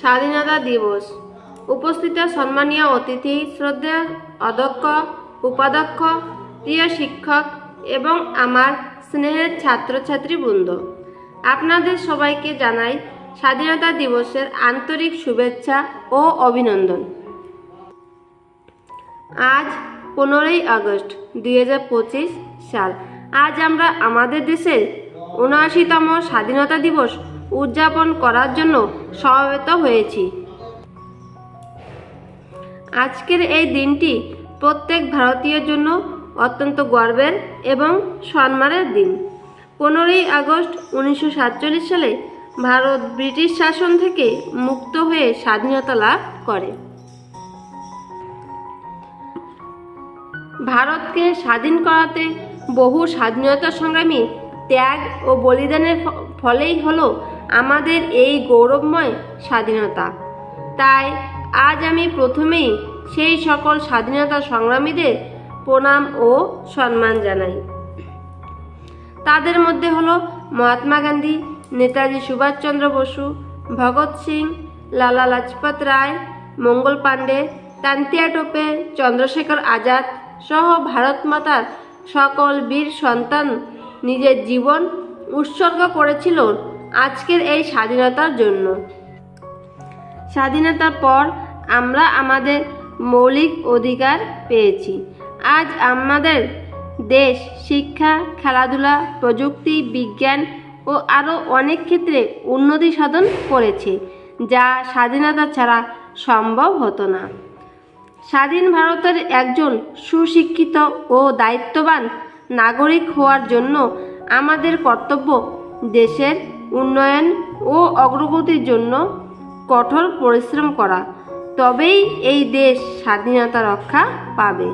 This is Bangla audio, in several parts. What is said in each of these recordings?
স্বাধীনতা দিবস। উপস্থিত সম্মানীয় অতিথি, শ্রদ্ধেয় অধ্যক্ষ, উপাধ্যক্ষ, প্রিয় শিক্ষক এবং আমার স্নেহের ছাত্রছাত্রীবৃন্দ, আপনাদের সবাইকে জানাই স্বাধীনতা দিবসের আন্তরিক শুভেচ্ছা ও অভিনন্দন। আজ 15ই আগস্ট 2025 সাল। আজ আমরা আমাদের দেশের ৭৯তম স্বাধীনতা দিবস উদযাপন করার জন্য সমবেত হয়েছি। আজকের এই দিনটি প্রত্যেক ভারতীয়ের জন্য অত্যন্ত গর্বের এবং সম্মানের দিন। 15ই আগস্ট 1947 সালে ভারত ব্রিটিশ শাসন থেকে মুক্ত হয়ে স্বাধীনতা লাভ করে। ভারতকে স্বাধীন করাতে বহু স্বাধীনতা সংগ্রামী ত্যাগ ও বলিদানের ফলেই হলো আমাদের এই গৌরবময় স্বাধীনতা। তাই আজ আমি প্রথমেই সেই সকল স্বাধীনতা সংগ্রামীদের প্রণাম ও সম্মান জানাই। তাদের মধ্যে হলো মহাত্মা গান্ধী, নেতাজি সুভাষচন্দ্র বসু, ভগৎ সিং, লালা লাজপত রায়, মঙ্গল পাণ্ডে, তান্তিয়া টোপে, চন্দ্রশেখর আজাদ সহ ভারত মাতার সকল বীর সন্তান নিজের জীবন উৎসর্গ করেছিল আজকের এই স্বাধীনতার জন্য। স্বাধীনতার পর আমরা আমাদের মৌলিক অধিকার পেয়েছি। আজ আমাদের দেশ শিক্ষা, খেলাধুলা, প্রযুক্তি, বিজ্ঞান ও আরও অনেক ক্ষেত্রে উন্নতি সাধন করেছে, যা স্বাধীনতা ছাড়া সম্ভব হতো না। স্বাধীন ভারতের একজন সুশিক্ষিত ও দায়িত্ববান নাগরিক হওয়ার জন্য আমাদের কর্তব্য দেশের উন্নয়ন ও অগ্রগতির জন্য কঠোর পরিশ্রম করা। তবেই এই দেশ স্বাধীনতা রক্ষা পাবে।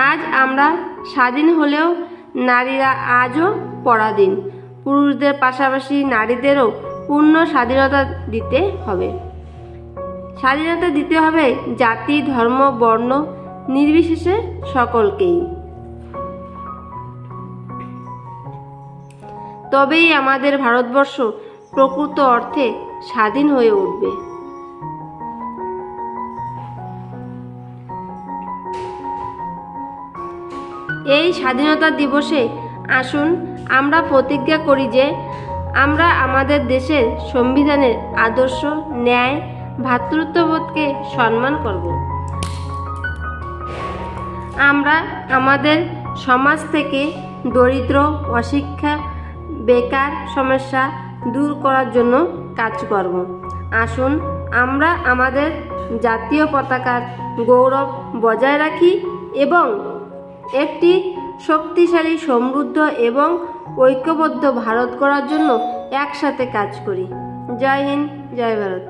আজ আমরা স্বাধীন হলেও নারীরা আজও পরাধীন। পুরুষদের পাশাপাশি নারীদেরও পূর্ণ স্বাধীনতা দিতে হবে। স্বাধীনতা দিতে হবে জাতি, ধর্ম, বর্ণ নির্বিশেষে সকলকেই। তবেই আমাদের ভারতবর্ষ প্রকৃত অর্থে স্বাধীন হয়ে উঠবে। এই স্বাধীনতা দিবসে আসুন আমরা প্রতিজ্ঞা করি যে আমরা আমাদের দেশের সংবিধানের আদর্শ, ন্যায়, ভ্রাতৃত্ববোধকে সম্মান করব। আমরা আমাদের সমাজ থেকে দরিদ্র, অশিক্ষা, বেকার সমস্যা দূর করার জন্য কাজ করব। আসুন আমরা আমাদের জাতীয় পতাকার গৌরব বজায় রাখি এবং একটি শক্তিশালী, সমৃদ্ধ এবং ঐক্যবদ্ধ ভারত গড়ার জন্য একসাথে কাজ করি। জয় হিন্দ, জয় ভারত।